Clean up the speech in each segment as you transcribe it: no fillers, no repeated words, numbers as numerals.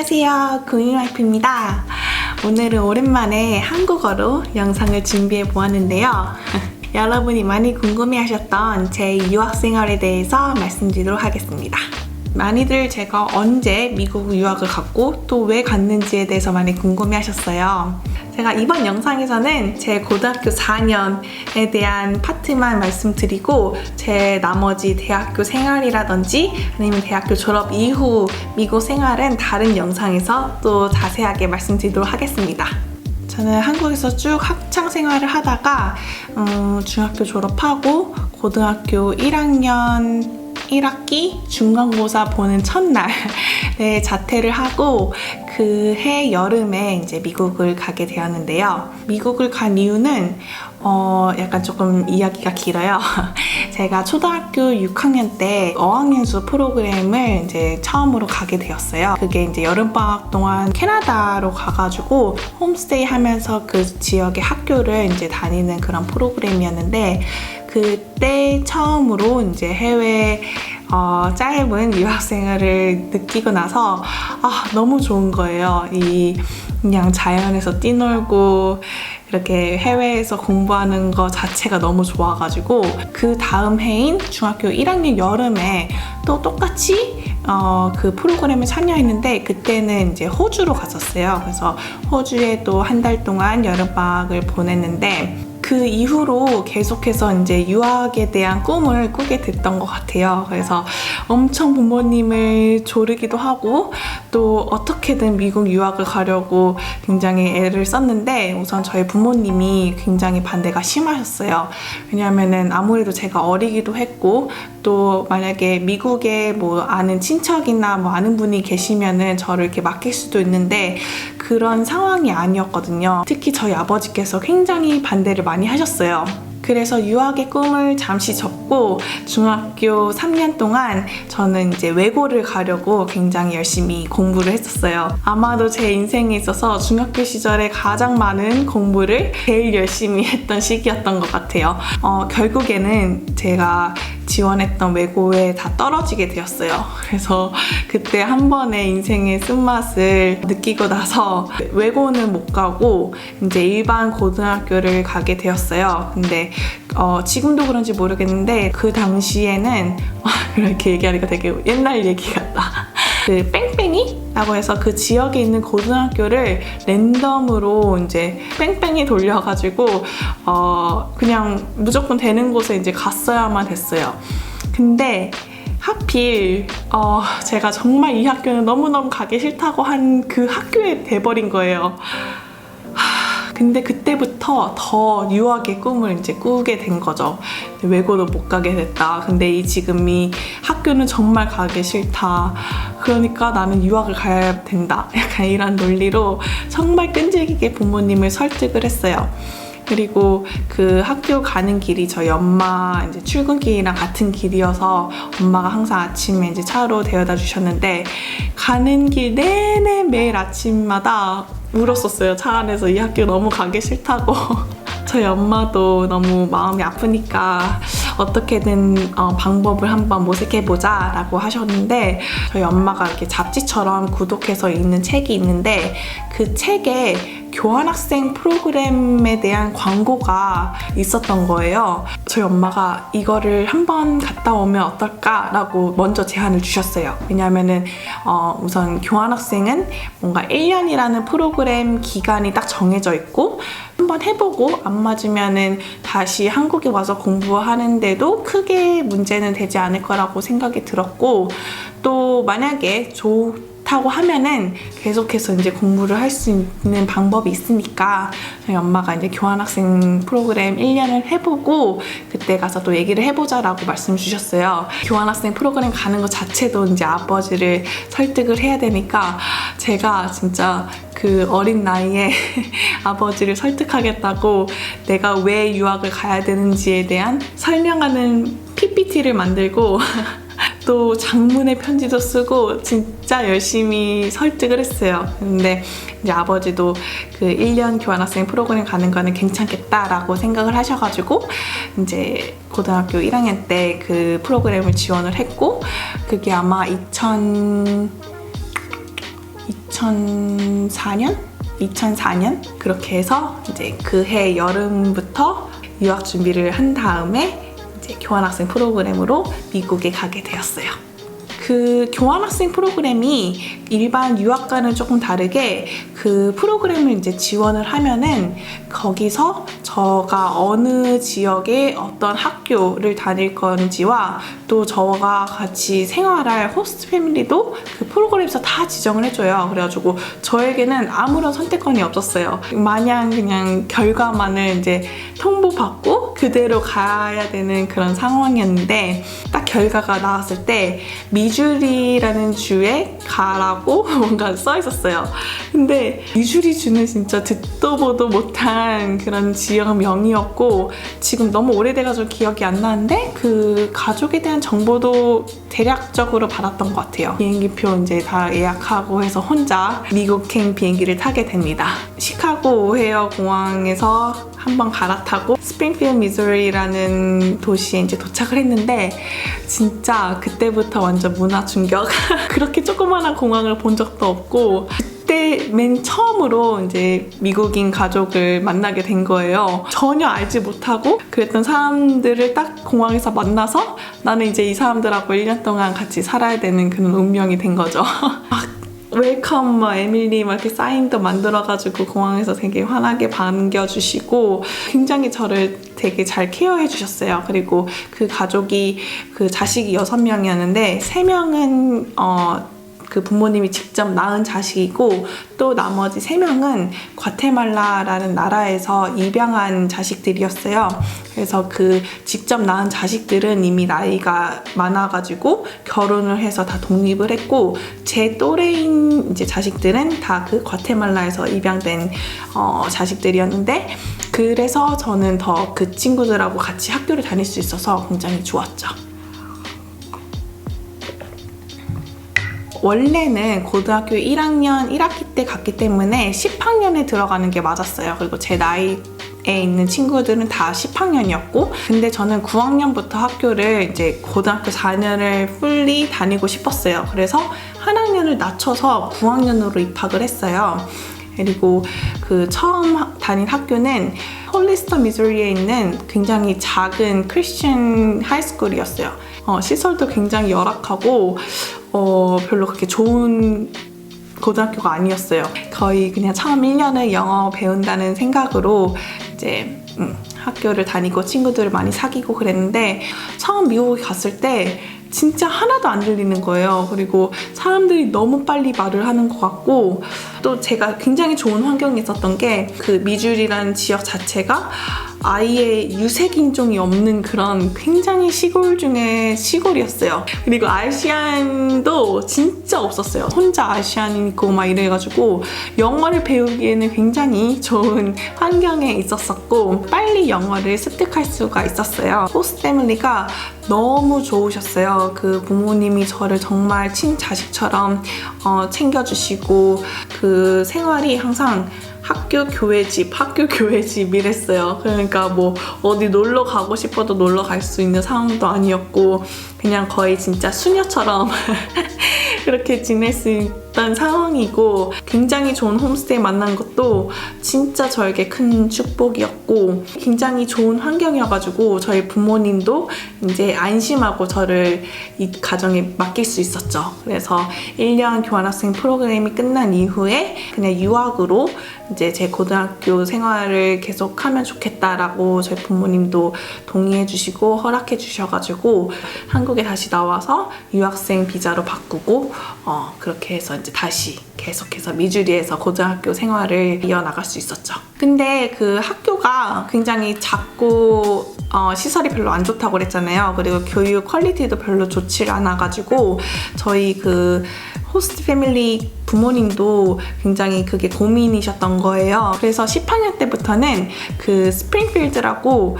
안녕하세요, 구미와이프입니다. 오늘은 오랜만에 한국어로 영상을 준비해 보았는데요. 여러분이 많이 궁금해하셨던 제 유학생활에 대해서 말씀드리도록 하겠습니다. 많이들 제가 언제 미국 유학을 갔고 또 왜 갔는지에 대해서 많이 궁금해하셨어요. 제가 이번 영상에서는 제 고등학교 4년에 대한 파트만 말씀드리고 제 나머지 대학교 생활이라든지 아니면 대학교 졸업 이후 미국 생활은 다른 영상에서 또 자세하게 말씀드리도록 하겠습니다. 저는 한국에서 쭉 학창 생활을 하다가 중학교 졸업하고 고등학교 1학년 1학기 중간고사 보는 첫날에 자퇴를 하고 그 해 여름에 이제 미국을 가게 되었는데요. 미국을 간 이유는 약간 조금 이야기가 길어요. 제가 초등학교 6학년 때 어학연수 프로그램을 이제 처음으로 가게 되었어요. 그게 이제 여름방학 동안 캐나다로 가가지고 홈스테이 하면서 그 지역의 학교를 이제 다니는 그런 프로그램이었는데 그때 처음으로 이제 해외 짧은 유학생활을 느끼고 나서 너무 좋은 거예요. 그냥 자연에서 뛰놀고 이렇게 해외에서 공부하는 거 자체가 너무 좋아가지고 그 다음 해인 중학교 1학년 여름에 또 똑같이 그 프로그램에 참여했는데 그때는 이제 호주로 갔었어요. 그래서 호주에 또 한 달 동안 여름방학을 보냈는데 그 이후로 계속해서 이제 유학에 대한 꿈을 꾸게 됐던 것 같아요. 그래서 엄청 부모님을 조르기도 하고 또 어떻게든 미국 유학을 가려고 굉장히 애를 썼는데 우선 저희 부모님이 굉장히 반대가 심하셨어요. 왜냐하면은 아무래도 제가 어리기도 했고 또 만약에 미국에 뭐 아는 친척이나 뭐 아는 분이 계시면은 저를 이렇게 맡길 수도 있는데 그런 상황이 아니었거든요. 특히 저희 아버지께서 굉장히 반대를 많이 하셨어요. 그래서 유학의 꿈을 잠시 접고 중학교 3년 동안 저는 이제 외고를 가려고 굉장히 열심히 공부를 했었어요. 아마도 제 인생에 있어서 중학교 시절에 가장 많은 공부를 제일 열심히 했던 시기였던 것 같아요. 결국에는 제가 지원했던 외고에 다 떨어지게 되었어요. 그래서 그때 한 번의 인생의 쓴맛을 느끼고 나서 외고는 못 가고 이제 일반 고등학교를 가게 되었어요. 근데 지금도 그런지 모르겠는데 그 당시에는 이렇게 얘기하니까 되게 옛날 얘기 같다. 그 뺑뺑이라고 해서 그 지역에 있는 고등학교를 랜덤으로 이제 뺑뺑이 돌려가지고 그냥 무조건 되는 곳에 이제 갔어야만 됐어요. 근데 하필 제가 정말 이 학교는 너무너무 가기 싫다고 한 그 학교에 돼버린 거예요. 근데 그때부터 더 유학의 꿈을 이제 꾸게 된 거죠. 외고도 못 가게 됐다. 근데 지금 이 학교는 정말 가기 싫다. 그러니까 나는 유학을 가야 된다. 약간 이런 논리로 정말 끈질기게 부모님을 설득을 했어요. 그리고 그 학교 가는 길이 저희 엄마 이제 출근길이랑 같은 길이어서 엄마가 항상 아침에 이제 차로 데려다 주셨는데 가는 길 내내 매일 아침마다 울었었어요. 차 안에서 이 학교 너무 가기 싫다고. 저희 엄마도 너무 마음이 아프니까 어떻게든 방법을 한번 모색해보자 라고 하셨는데 저희 엄마가 이렇게 잡지처럼 구독해서 읽는 책이 있는데 그 책에 교환학생 프로그램에 대한 광고가 있었던 거예요. 저희 엄마가 이거를 한번 갔다 오면 어떨까? 라고 먼저 제안을 주셨어요. 왜냐면은 우선 교환학생은 뭔가 1년이라는 프로그램 기간이 딱 정해져 있고 한번 해보고 안 맞으면은 다시 한국에 와서 공부하는데도 크게 문제는 되지 않을 거라고 생각이 들었고 또 만약에 좋다고 하면은 계속해서 이제 공부를 할 수 있는 방법이 있으니까 저희 엄마가 이제 교환학생 프로그램 1년을 해보고 그때 가서 또 얘기를 해보자라고 말씀 주셨어요. 교환학생 프로그램 가는 것 자체도 이제 아버지를 설득을 해야 되니까 제가 진짜 그 어린 나이에 아버지를 설득하겠다고 내가 왜 유학을 가야 되는지에 대한 설명하는 PPT를 만들고 또 장문의 편지도 쓰고 진짜 열심히 설득을 했어요. 근데 이제 아버지도 그 1년 교환학생 프로그램 가는 거는 괜찮겠다라고 생각을 하셔가지고 이제 고등학교 1학년 때 그 프로그램을 지원을 했고 그게 아마 2004년 그렇게 해서 이제 그해 여름부터 유학 준비를 한 다음에 이제 교환학생 프로그램으로 미국에 가게 되었어요. 그 교환학생 프로그램이 일반 유학과는 조금 다르게 그 프로그램을 이제 지원을 하면은 거기서 저가 어느 지역의 어떤 학교를 다닐 건지와 또 저가 같이 생활할 호스트 패밀리도 그 프로그램에서 다 지정을 해줘요. 그래가지고 저에게는 아무런 선택권이 없었어요. 마냥 그냥 결과만을 이제 통보받고 그대로 가야 되는 그런 상황이었는데 딱 결과가 나왔을 때 미주리라는 주에 가라고 뭔가 써 있었어요. 근데 미주리 주는 진짜 듣도 보도 못한 그런 지역명이었고 지금 너무 오래돼가지고 기억이 안 나는데 그 가족에 대한 정보도 대략적으로 받았던 것 같아요. 비행기표 이제 다 예약하고 해서 혼자 미국행 비행기를 타게 됩니다. 시카고 오헤어 공항에서 한번 갈아타고 스프링필드 미주리라는 도시에 이제 도착을 했는데 진짜 그때부터 완전 문화 충격. 그렇게 조그만한 공항을 본 적도 없고 그때 맨 처음으로 이제 미국인 가족을 만나게 된 거예요. 전혀 알지 못하고 그랬던 사람들을 딱 공항에서 만나서 나는 이제 이 사람들하고 1년 동안 같이 살아야 되는 그런 운명이 된 거죠. 웰컴, 에밀리 이렇게 사인도 만들어가지고 공항에서 되게 환하게 반겨주시고 굉장히 저를 되게 잘 케어해 주셨어요. 그리고 그 가족이 그 자식이 6명이었는데 3명은 그 부모님이 직접 낳은 자식이고 또 나머지 3명은 과테말라라는 나라에서 입양한 자식들이었어요. 그래서 그 직접 낳은 자식들은 이미 나이가 많아가지고 결혼을 해서 다 독립을 했고 제 또래인 이제 자식들은 다 그 과테말라에서 입양된 자식들이었는데 그래서 저는 더 그 친구들하고 같이 학교를 다닐 수 있어서 굉장히 좋았죠. 원래는 고등학교 1학년 1학기 때 갔기 때문에 10학년에 들어가는 게 맞았어요. 그리고 제 나이에 있는 친구들은 다 10학년이었고 근데 저는 9학년부터 학교를 이제 고등학교 4년을 풀리 다니고 싶었어요. 그래서 한 학년을 낮춰서 9학년으로 입학을 했어요. 그리고 그 처음 다닌 학교는 홀리스터 미주리에 있는 굉장히 작은 크리스천 하이스쿨이었어요. 시설도 굉장히 열악하고 별로 그렇게 좋은 고등학교가 아니었어요. 거의 그냥 처음 1년을 영어 배운다는 생각으로 이제 학교를 다니고 친구들을 많이 사귀고 그랬는데 처음 미국에 갔을 때 진짜 하나도 안 들리는 거예요. 그리고 사람들이 너무 빨리 말을 하는 것 같고 또 제가 굉장히 좋은 환경에 있었던 게 그 미주리라는 지역 자체가 아예 유색인종이 없는 그런 굉장히 시골 중에 시골이었어요. 그리고 아시안도 진짜 없었어요. 혼자 아시안이고 막 이래가지고 영어를 배우기에는 굉장히 좋은 환경에 있었었고 빨리 영어를 습득할 수가 있었어요. 호스트 패밀리가 너무 좋으셨어요. 그 부모님이 저를 정말 친자식처럼 챙겨주시고 그 생활이 항상 학교, 교회, 집 이랬어요. 그러니까 뭐 어디 놀러 가고 싶어도 놀러 갈 수 있는 상황도 아니었고 그냥 거의 진짜 수녀처럼 그렇게 지낼 수 있던 상황이고 굉장히 좋은 홈스테이 만난 것도 진짜 저에게 큰 축복이었고 굉장히 좋은 환경이어가지고 저희 부모님도 이제 안심하고 저를 이 가정에 맡길 수 있었죠. 그래서 1년 교환학생 프로그램이 끝난 이후에 그냥 유학으로 이제 제 고등학교 생활을 계속하면 좋겠다라고 저희 부모님도 동의해 주시고 허락해 주셔가지고 한국에 다시 나와서 유학생 비자로 바꾸고 그렇게 해서 이제 다시 계속해서 미주리에서 고등학교 생활을 이어나갈 수 있었죠. 근데 그 학교가 굉장히 작고 시설이 별로 안 좋다고 그랬잖아요. 그리고 교육 퀄리티도 별로 좋지 않아가지고 저희 그 호스트 패밀리 부모님도 굉장히 그게 고민이셨던 거예요. 그래서 10학년 때부터는 그 스프링필드라고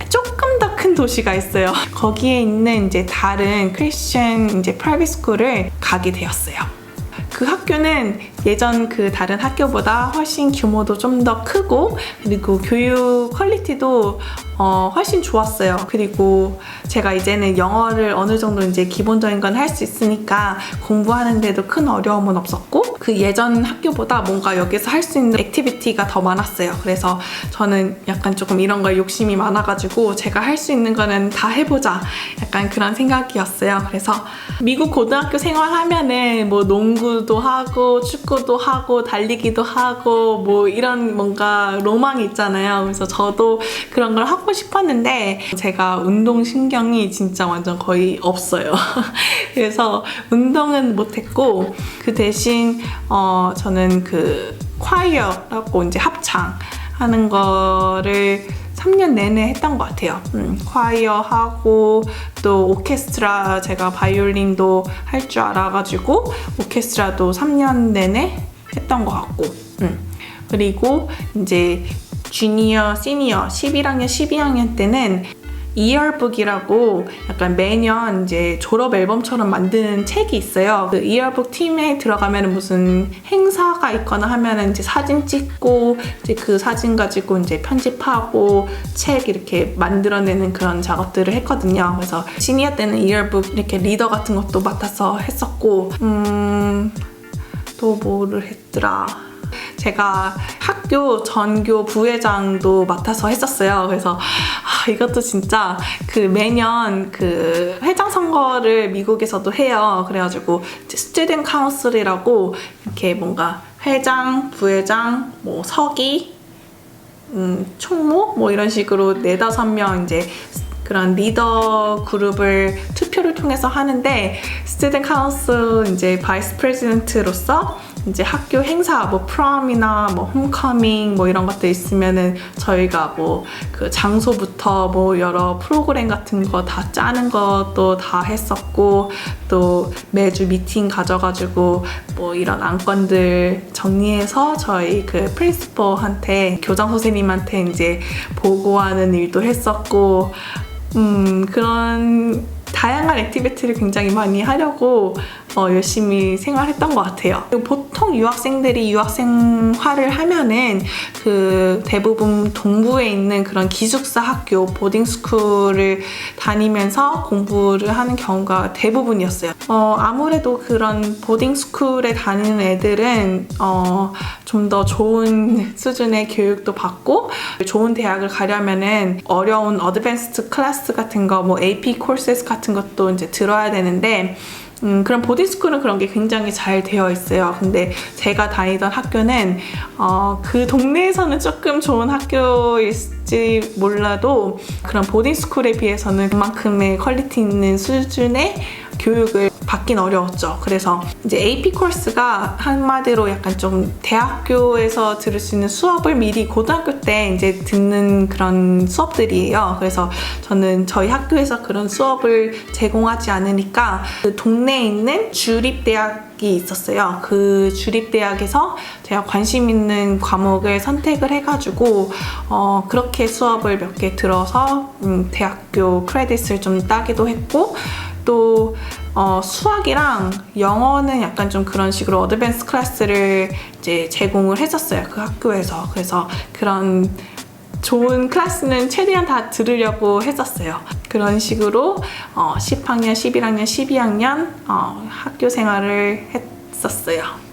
조금 더 큰 도시가 있어요. 거기에 있는 이제 다른 크리스천 이제 프라이빗 스쿨을 가게 되었어요. 그 학교는 예전 그 다른 학교보다 훨씬 규모도 좀 더 크고 그리고 교육 퀄리티도 훨씬 좋았어요. 그리고 제가 이제는 영어를 어느 정도 이제 기본적인 건 할 수 있으니까 공부하는데도 큰 어려움은 없었고, 그 예전 학교보다 뭔가 여기서 할 수 있는 액티비티가 더 많았어요. 그래서 저는 약간 조금 이런 걸 욕심이 많아가지고 제가 할 수 있는 거는 다 해보자, 약간 그런 생각이었어요. 그래서 미국 고등학교 생활하면은 뭐 농구도 하고 축구도 하고 달리기도 하고 뭐 이런 뭔가 로망이 있잖아요. 그래서 저도 그런 걸 하고 싶었는데 제가 운동신경이 진짜 완전 거의 없어요. 그래서 운동은 못했고, 그 대신 저는 그 콰이어라고 이제 합창 하는 거를 3년 내내 했던 것 같아요. 콰이어 하고 또 오케스트라, 제가 바이올린도 할 줄 알아가지고 오케스트라도 3년 내내 했던 것 같고, 그리고 이제 주니어, 시니어 11학년, 12학년 때는 이어북이라고 약간 매년 이제 졸업 앨범처럼 만드는 책이 있어요. 그 이어북 팀에 들어가면 무슨 행사가 있거나 하면은 이제 사진 찍고 이제 그 사진 가지고 이제 편집하고 책 이렇게 만들어내는 그런 작업들을 했거든요. 그래서 시니어 때는 이어북 이렇게 리더 같은 것도 맡아서 했었고, 또 뭐를 했더라. 제가 학교 전교 부회장도 맡아서 했었어요. 그래서 이것도 진짜 그 매년 그 회장 선거를 미국에서도 해요. 그래가지고 스튜던트 카운슬이라고 이렇게 뭔가 회장, 부회장, 뭐 서기, 총무 뭐 이런 식으로 4-5명 이제 그런 리더 그룹을 투표를 통해서 하는데, 스튜던트 카운슬 이제 바이스 프레지던트로서 이제 학교 행사 뭐 프롬이나 뭐 홈커밍 뭐 이런 것들 있으면은 저희가 뭐 그 장소부터 뭐 여러 프로그램 같은 거 다 짜는 것도 다 했었고, 또 매주 미팅 가져가지고 뭐 이런 안건들 정리해서 저희 그 프린시퍼한테, 교장 선생님한테 이제 보고하는 일도 했었고, 그런 다양한 액티비티를 굉장히 많이 하려고 열심히 생활했던 것 같아요. 보통 유학생들이 유학생활을 하면은 그 대부분 동부에 있는 그런 기숙사 학교, 보딩스쿨을 다니면서 공부를 하는 경우가 대부분이었어요. 아무래도 그런 보딩스쿨에 다니는 애들은 좀 더 좋은 수준의 교육도 받고, 좋은 대학을 가려면은 어려운 어드밴스드 클래스 같은 거, 뭐 AP 코र्से스 같은 것도 이제 들어야 되는데, 그런 보딩스쿨은 그런 게 굉장히 잘 되어 있어요. 근데 제가 다니던 학교는 그 동네에서는 조금 좋은 학교일지 몰라도 그런 보딩스쿨에 비해서는 그만큼의 퀄리티 있는 수준의 교육을 받긴 어려웠죠. 그래서 이제 AP 코र्스가 한마디로 약간 좀 대학교에서 들을 수 있는 수업을 미리 고등학교 때 이제 듣는 그런 수업들이에요. 그래서 저는 저희 학교에서 그런 수업을 제공하지 않으니까 그 동네에 있는 주립대학이 있었어요. 그 주립대학에서 제가 관심 있는 과목을 선택을 해가지고 그렇게 수업을 몇 개 들어서 대학교 크레딧을 좀 따기도 했고, 또 수학이랑 영어는 약간 좀 그런 식으로 어드밴스 클래스를 이제 제공을 했었어요, 그 학교에서. 그래서 그런 좋은 클래스는 최대한 다 들으려고 했었어요. 그런 식으로 10학년, 11학년, 12학년 학교 생활을 했었어요.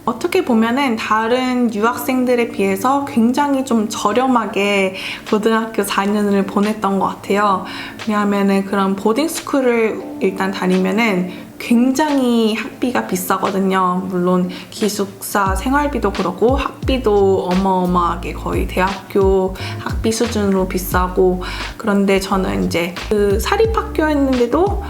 어떻게 보면은 다른 유학생들에 비해서 굉장히 좀 저렴하게 고등학교 4년을 보냈던 것 같아요. 왜냐하면은 그런 보딩스쿨을 일단 다니면은 굉장히 학비가 비싸거든요. 물론 기숙사 생활비도 그렇고 학비도 어마어마하게 거의 대학교 학비 수준으로 비싸고, 그런데 저는 이제 그 사립학교였는데도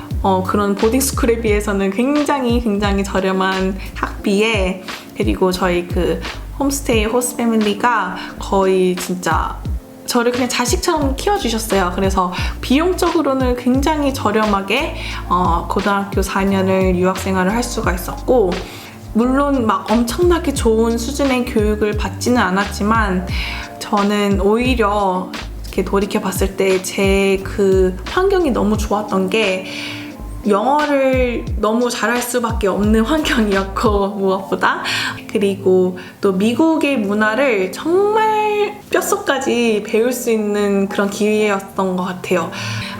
그런 보딩스쿨에 비해서는 굉장히 저렴한 학비에, 그리고 저희 그 홈스테이 호스트 패밀리가 거의 진짜 저를 그냥 자식처럼 키워주셨어요. 그래서 비용적으로는 굉장히 저렴하게 고등학교 4년을 유학생활을 할 수가 있었고, 물론 막 엄청나게 좋은 수준의 교육을 받지는 않았지만 저는 오히려 이렇게 돌이켜 봤을 때 제 그 환경이 너무 좋았던 게, 영어를 너무 잘할 수밖에 없는 환경이었고 무엇보다 그리고 또 미국의 문화를 정말 뼛속까지 배울 수 있는 그런 기회였던 것 같아요.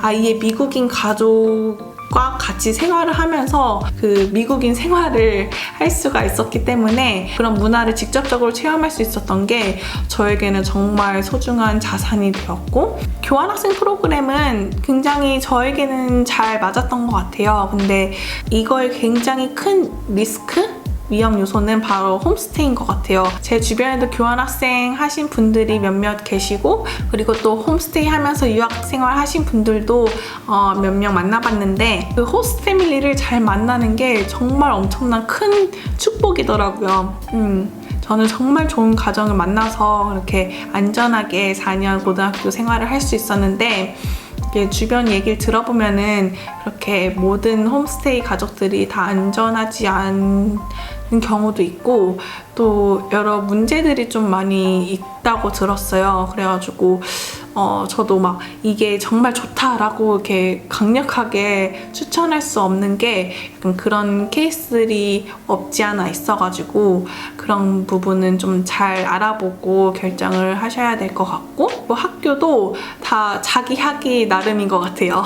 아이의 미국인 가족과 같이 생활을 하면서 그 미국인 생활을 할 수가 있었기 때문에 그런 문화를 직접적으로 체험할 수 있었던 게 저에게는 정말 소중한 자산이 되었고 교환학생 프로그램은 굉장히 저에게는 잘 맞았던 것 같아요. 근데 이거의 굉장히 큰 리스크? 위험 요소는 바로 홈스테이인 것 같아요. 제 주변에도 교환학생 하신 분들이 몇몇 계시고 그리고 또 홈스테이 하면서 유학생활 하신 분들도 몇 명 만나봤는데 그 호스트 패밀리를 잘 만나는 게 정말 엄청난 큰 축복이더라고요. 저는 정말 좋은 가정을 만나서 이렇게 안전하게 4년 고등학교 생활을 할 수 있었는데 주변 얘기를 들어보면은 그렇게 모든 홈스테이 가족들이 다 안전하지 않은 경우도 있고 또 여러 문제들이 좀 많이 있다고 들었어요. 그래가지고 저도 막 이게 정말 좋다라고 이렇게 강력하게 추천할 수 없는 게 약간 그런 케이스들이 없지 않아 있어가지고 그런 부분은 좀 잘 알아보고 결정을 하셔야 될 것 같고 뭐 학교도 다 자기 하기 나름인 것 같아요.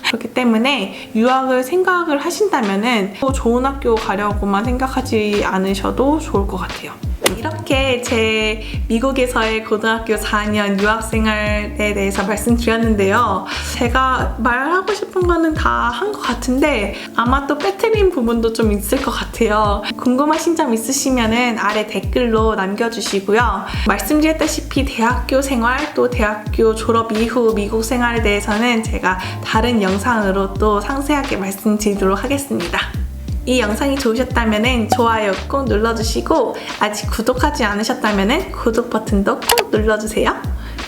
그렇기 때문에 유학을 생각을 하신다면은 또 좋은 학교 가려고만 생각하지 않으셔도 좋을 것 같아요. 이렇게 제 미국에서의 고등학교 4년 유학생활에 대해서 말씀드렸는데요. 제가 말하고 싶은 거는 다 한 것 같은데 아마 또 빼뜨린 부분도 좀 있을 것 같아요. 궁금하신 점 있으시면은 아래 댓글로 남겨주시고요. 말씀드렸다시피 대학교 생활 또 대학교 졸업 이후 미국 생활에 대해서는 제가 다른 영상으로 또 상세하게 말씀드리도록 하겠습니다. 이 영상이 좋으셨다면 좋아요 꼭 눌러주시고 아직 구독하지 않으셨다면 구독 버튼도 꼭 눌러주세요.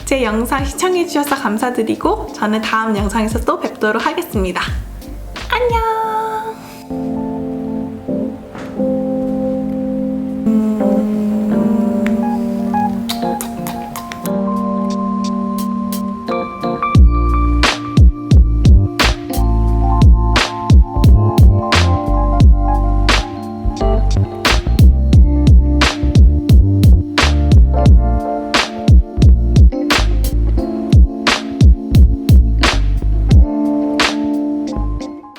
제 영상 시청해주셔서 감사드리고 저는 다음 영상에서 또 뵙도록 하겠습니다. 안녕!